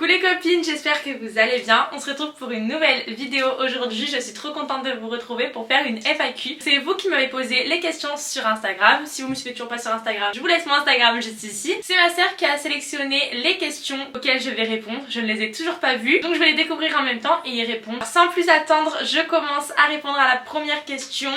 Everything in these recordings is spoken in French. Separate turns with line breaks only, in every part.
Coucou les copines, j'espère que vous allez bien. On se retrouve pour une nouvelle vidéo aujourd'hui. Je suis trop contente de vous retrouver pour faire une FAQ. C'est vous qui m'avez posé les questions sur Instagram. Si vous me suivez toujours pas sur Instagram, je vous laisse mon Instagram juste ici. C'est ma sœur qui a sélectionné les questions auxquelles je vais répondre. Je ne les ai toujours pas vues, donc je vais les découvrir en même temps et y répondre. Sans plus attendre, je commence à répondre à la première question.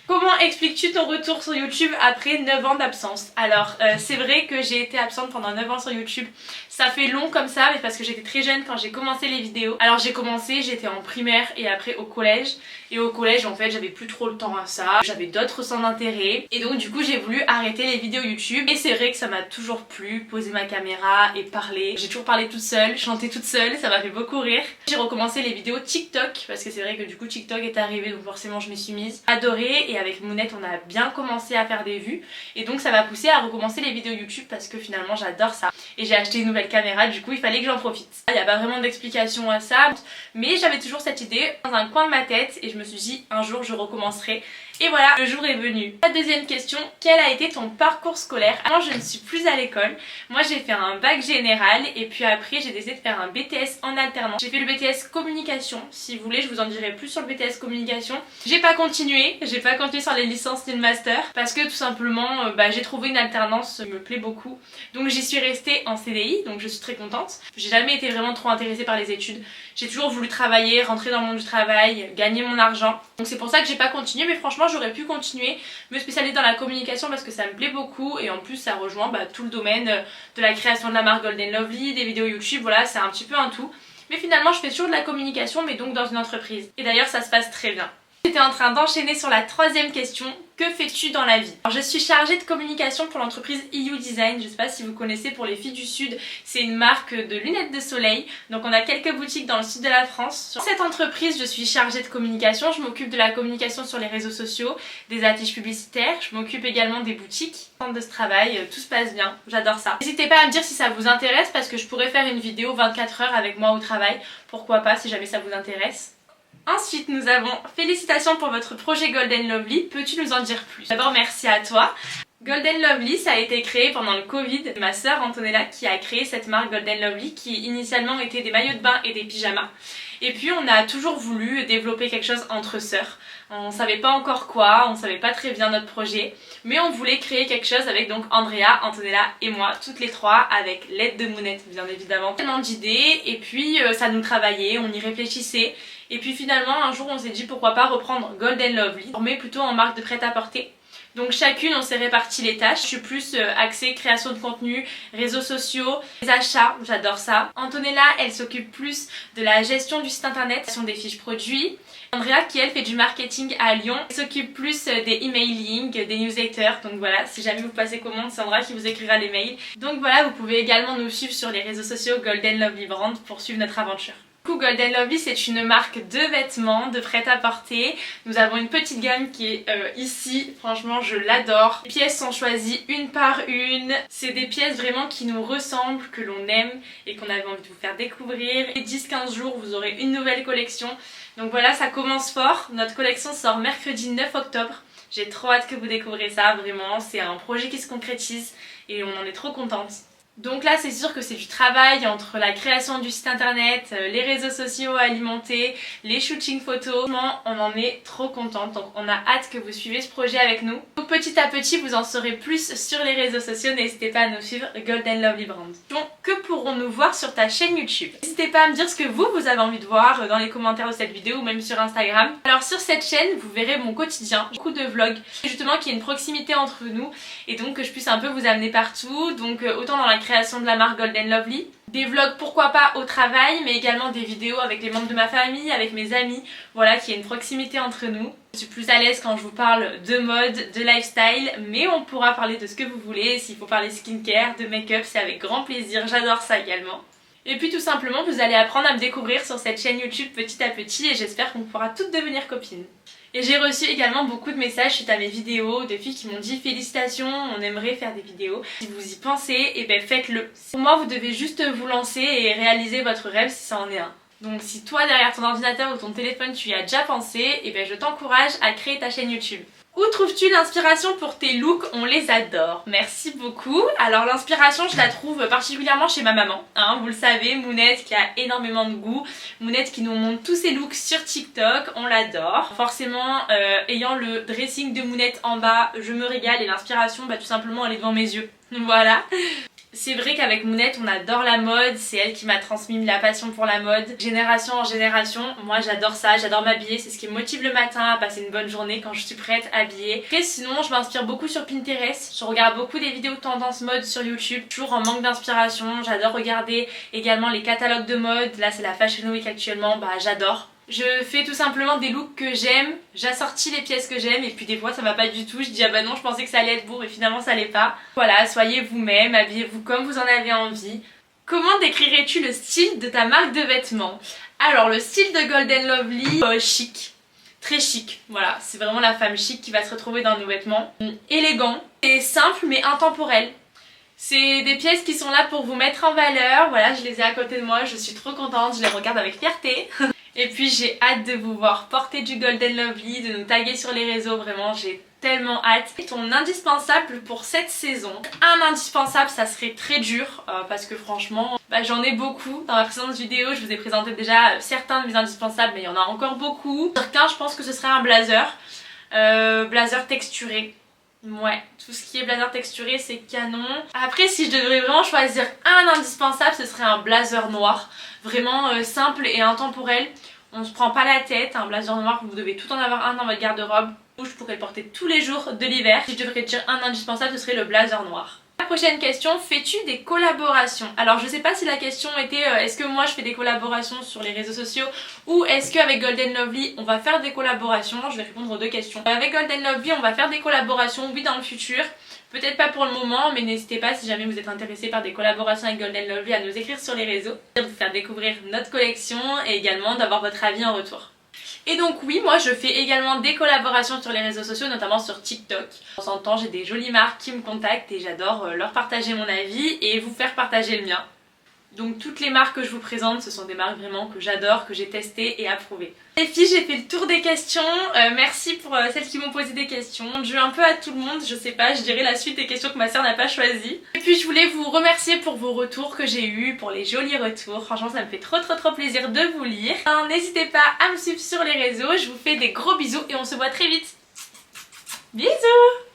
Comment expliques-tu ton retour sur YouTube après 9 ans d'absence? Alors c'est vrai que j'ai été absente pendant 9 ans sur YouTube. Ça fait long comme ça, mais parce que j'étais très jeune quand j'ai commencé les vidéos. Alors j'ai commencé, j'étais en primaire et après au collège. Et au collège en fait j'avais plus trop le temps à ça. J'avais d'autres centres d'intérêt. Et donc du coup j'ai voulu arrêter les vidéos YouTube. Et c'est vrai que ça m'a toujours plu, poser ma caméra et parler. J'ai toujours parlé toute seule, chanté toute seule, ça m'a fait beaucoup rire. J'ai recommencé les vidéos TikTok parce que c'est vrai que du coup TikTok est arrivé, donc forcément je m'y suis mise. Adoré, et avec Mounette on a bien commencé à faire des vues. Et donc ça m'a poussé à recommencer les vidéos YouTube parce que finalement j'adore ça. Et j'ai acheté une nouvelle caméra, du coup il fallait que j'en profite. Il n'y a pas vraiment d'explication à ça, mais j'avais toujours cette idée dans un coin de ma tête et je me suis dit un jour je recommencerai. Et voilà, le jour est venu. La deuxième question, quel a été ton parcours scolaire? Moi je ne suis plus à l'école. Moi j'ai fait un bac général et puis après j'ai décidé de faire un BTS en alternance. J'ai fait le BTS communication. Si vous voulez je vous en dirai plus sur le BTS communication. J'ai pas continué sur les licences ni le master parce que tout simplement j'ai trouvé une alternance qui me plaît beaucoup. Donc j'y suis restée en CDI, donc je suis très contente. J'ai jamais été vraiment trop intéressée par les études. J'ai toujours voulu travailler, rentrer dans le monde du travail, gagner mon argent. Donc c'est pour ça que j'ai pas continué, mais franchement j'aurais pu continuer, me spécialiser dans la communication parce que ça me plaît beaucoup et en plus ça rejoint tout le domaine de la création de la marque Golden Lovely, des vidéos YouTube, voilà, c'est un petit peu un tout. Mais finalement je fais toujours de la communication, mais donc dans une entreprise. Et d'ailleurs ça se passe très bien. J'étais en train d'enchaîner sur la troisième question. Que fais-tu dans la vie? Alors, je suis chargée de communication pour l'entreprise EU Design. Je sais pas si vous connaissez, pour les filles du sud, c'est une marque de lunettes de soleil. Donc on a quelques boutiques dans le sud de la France. Sur cette entreprise, je suis chargée de communication. Je m'occupe de la communication sur les réseaux sociaux, des affiches publicitaires. Je m'occupe également des boutiques. De ce travail, tout se passe bien. J'adore ça. N'hésitez pas à me dire si ça vous intéresse parce que je pourrais faire une vidéo 24 heures avec moi au travail. Pourquoi pas si jamais ça vous intéresse. Ensuite nous avons félicitations pour votre projet Golden Lovely, peux-tu nous en dire plus? D'abord merci à toi. Golden Lovely ça a été créé pendant le Covid, ma sœur Antonella qui a créé cette marque Golden Lovely qui initialement était des maillots de bain et des pyjamas. Et puis on a toujours voulu développer quelque chose entre sœurs. On savait pas encore quoi, on savait pas très bien notre projet, mais on voulait créer quelque chose avec donc Andrea, Antonella et moi, toutes les trois, avec l'aide de Mounette bien évidemment. Tellement d'idées et puis ça nous travaillait, on y réfléchissait. Et puis finalement un jour on s'est dit pourquoi pas reprendre Golden Lovely, mais plutôt en marque de prêt-à-porter. Donc chacune on s'est réparti les tâches. Je suis plus axée création de contenu, réseaux sociaux, les achats, j'adore ça. Antonella elle s'occupe plus de la gestion du site internet, des fiches produits. Andrea qui elle fait du marketing à Lyon, elle s'occupe plus des emailing, des newsletters. Donc voilà, si jamais vous passez commande, c'est Andrea qui vous écrira les mails. Donc voilà, vous pouvez également nous suivre sur les réseaux sociaux Golden Lovely Brand pour suivre notre aventure. Golden Lovely c'est une marque de vêtements, de prêt-à-porter. Nous avons une petite gamme qui est ici, franchement je l'adore. Les pièces sont choisies une par une. C'est des pièces vraiment qui nous ressemblent, que l'on aime et qu'on avait envie de vous faire découvrir. Et 10-15 jours vous aurez une nouvelle collection. Donc voilà, ça commence fort. Notre collection sort mercredi 9 octobre. J'ai trop hâte que vous découvrez ça, vraiment. C'est un projet qui se concrétise et on en est trop contente. Donc là c'est sûr que c'est du travail entre la création du site internet, les réseaux sociaux à alimenter, les shootings photos. On en est trop contente, donc on a hâte que vous suiviez ce projet avec nous. Donc petit à petit vous en saurez plus sur les réseaux sociaux, n'hésitez pas à nous suivre Golden Lovely Brand. Donc que pourrons-nous voir sur ta chaîne YouTube? N'hésitez pas à me dire ce que vous avez envie de voir dans les commentaires de cette vidéo ou même sur Instagram. Alors sur cette chaîne vous verrez mon quotidien, beaucoup de vlogs, justement qu'il y ait une proximité entre nous et donc que je puisse un peu vous amener partout, donc autant dans la création de la marque Golden Lovely, des vlogs pourquoi pas au travail, mais également des vidéos avec les membres de ma famille, avec mes amis, voilà, qu'il y ait une proximité entre nous. Je suis plus à l'aise quand je vous parle de mode, de lifestyle, mais on pourra parler de ce que vous voulez. S'il faut parler skincare, de make-up, c'est avec grand plaisir, j'adore ça également. Et puis tout simplement vous allez apprendre à me découvrir sur cette chaîne YouTube petit à petit et j'espère qu'on pourra toutes devenir copines. Et j'ai reçu également beaucoup de messages suite à mes vidéos, de filles qui m'ont dit félicitations, on aimerait faire des vidéos. Si vous y pensez, et ben faites-le. Pour moi vous devez juste vous lancer et réaliser votre rêve si ça en est un. Donc si toi derrière ton ordinateur ou ton téléphone tu y as déjà pensé, et ben je t'encourage à créer ta chaîne YouTube. Où trouves-tu l'inspiration pour tes looks? On les adore. Merci beaucoup. Alors l'inspiration, je la trouve particulièrement chez ma maman. Hein, vous le savez, Mounette qui a énormément de goût. Mounette qui nous montre tous ses looks sur TikTok. On l'adore. Forcément, ayant le dressing de Mounette en bas, je me régale et l'inspiration, bah, tout simplement, elle est devant mes yeux. Voilà. C'est vrai qu'avec Mounette on adore la mode, c'est elle qui m'a transmis la passion pour la mode. Génération en génération, moi j'adore ça, j'adore m'habiller, c'est ce qui me motive le matin à passer une bonne journée quand je suis prête, habillée. Après sinon je m'inspire beaucoup sur Pinterest, je regarde beaucoup des vidéos tendance mode sur YouTube, toujours en manque d'inspiration. J'adore regarder également les catalogues de mode, là c'est la Fashion Week actuellement, bah j'adore. Je fais tout simplement des looks que j'aime, j'assortis les pièces que j'aime et puis des fois ça va pas du tout, je dis ah bah non je pensais que ça allait être beau mais finalement ça l'est pas. Voilà, soyez vous-même, habillez-vous comme vous en avez envie. Comment décrirais-tu le style de ta marque de vêtements? Alors le style de Golden Lovely, chic, très chic, voilà, c'est vraiment la femme chic qui va se retrouver dans nos vêtements. Élégant, et simple mais intemporel. C'est des pièces qui sont là pour vous mettre en valeur, voilà je les ai à côté de moi, je suis trop contente, je les regarde avec fierté. Et puis j'ai hâte de vous voir porter du Golden Lovely, de nous taguer sur les réseaux, vraiment j'ai tellement hâte. Ton indispensable pour cette saison? Un indispensable ça serait très dur parce que franchement bah, j'en ai beaucoup. Dans ma précédente vidéo je vous ai présenté déjà certains de mes indispensables mais il y en a encore beaucoup. Certains je pense que ce serait un blazer, blazer texturé. Ouais, tout ce qui est blazer texturé c'est canon. Après si je devrais vraiment choisir un indispensable ce serait un blazer noir. Vraiment simple et intemporel. On se prend pas la tête, un blazer noir vous devez tout en avoir un dans votre garde-robe. Je pourrais le porter tous les jours de l'hiver. Si je devrais dire un indispensable ce serait le blazer noir. La prochaine question, fais-tu des collaborations? Alors je sais pas si la question était est-ce que moi je fais des collaborations sur les réseaux sociaux ou est-ce qu'avec Golden Lovely on va faire des collaborations. Je vais répondre aux deux questions. Avec Golden Lovely on va faire des collaborations, oui dans le futur. Peut-être pas pour le moment mais n'hésitez pas si jamais vous êtes intéressé par des collaborations avec Golden Lovely à nous écrire sur les réseaux. De vous faire découvrir notre collection et également d'avoir votre avis en retour. Et donc oui, moi je fais également des collaborations sur les réseaux sociaux, notamment sur TikTok. De temps en temps j'ai des jolies marques qui me contactent et j'adore leur partager mon avis et vous faire partager le mien. Donc toutes les marques que je vous présente, ce sont des marques vraiment que j'adore, que j'ai testées et approuvées. Les filles, j'ai fait le tour des questions. Merci pour celles qui m'ont posé des questions. Je veux un peu à tout le monde, je sais pas, je dirais la suite des questions que ma soeur n'a pas choisies. Et puis je voulais vous remercier pour vos retours que j'ai eus, pour les jolis retours. Franchement ça me fait trop plaisir de vous lire. N'hésitez pas à me suivre sur les réseaux, je vous fais des gros bisous et on se voit très vite. Bisous!